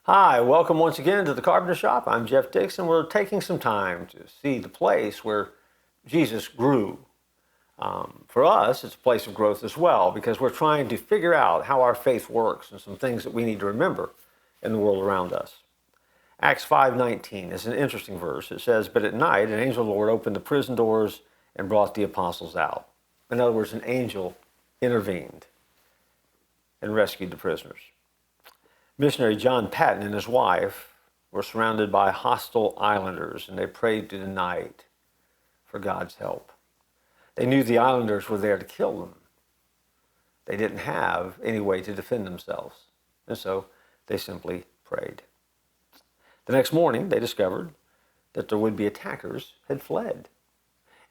Hi, welcome once again to the Carpenter Shop. I'm Jeff Dixon. We're taking some time to see the place where Jesus grew. For us, it's a place of growth as well because we're trying to figure out how our faith works and some things that we need to remember in the world around us. Acts 5:19 is an interesting verse. It says, "But at night an angel of the Lord opened the prison doors and brought the apostles out." In other words, an angel intervened and rescued the prisoners. Missionary John Patton and his wife were surrounded by hostile islanders, and they prayed through the night for God's help. They knew the islanders were there to kill them. They didn't have any way to defend themselves, and so they simply prayed. The next morning, they discovered that their would-be attackers had fled.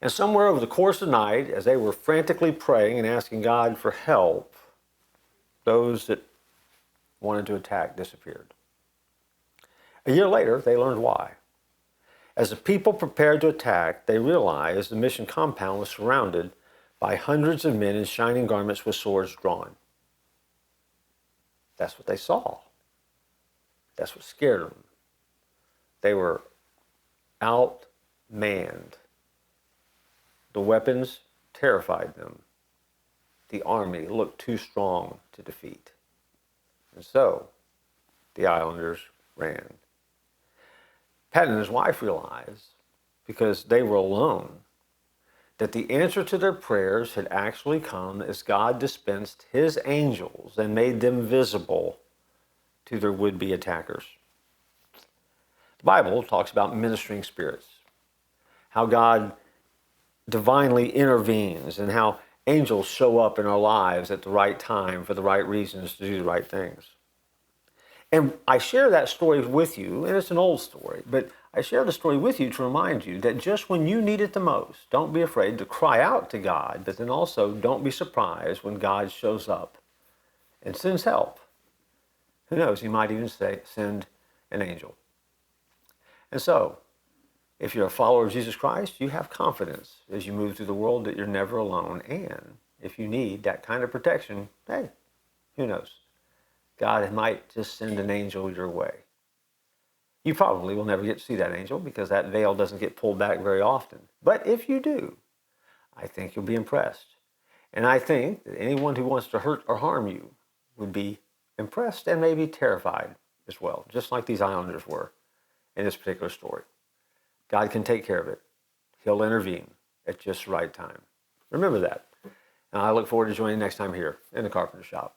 And somewhere over the course of the night, as they were frantically praying and asking God for help, those that wanted to attack disappeared. A year later, they learned why. As the people prepared to attack, they realized the mission compound was surrounded by hundreds of men in shining garments with swords drawn. That's what they saw. That's what scared them. They were outmanned. The weapons terrified them. The army looked too strong to defeat. And so, the islanders ran. Patton and his wife realized, because they were alone, that the answer to their prayers had actually come as God dispensed his angels and made them visible to their would-be attackers. The Bible talks about ministering spirits, how God divinely intervenes, and how angels show up in our lives at the right time for the right reasons to do the right things. And I share that story with you, and it's an old story, but I share the story with you to remind you that just when you need it the most, don't be afraid to cry out to God, but then also don't be surprised when God shows up and sends help. Who knows, he might even send an angel. And so, if you're a follower of Jesus Christ, you have confidence as you move through the world that you're never alone. And if you need that kind of protection, hey, who knows? God might just send an angel your way. You probably will never get to see that angel because that veil doesn't get pulled back very often. But if you do, I think you'll be impressed. And I think that anyone who wants to hurt or harm you would be impressed and maybe terrified as well, just like these islanders were in this particular story. God can take care of it. He'll intervene at just the right time. Remember that. And I look forward to joining you next time here in the Carpenter Shop.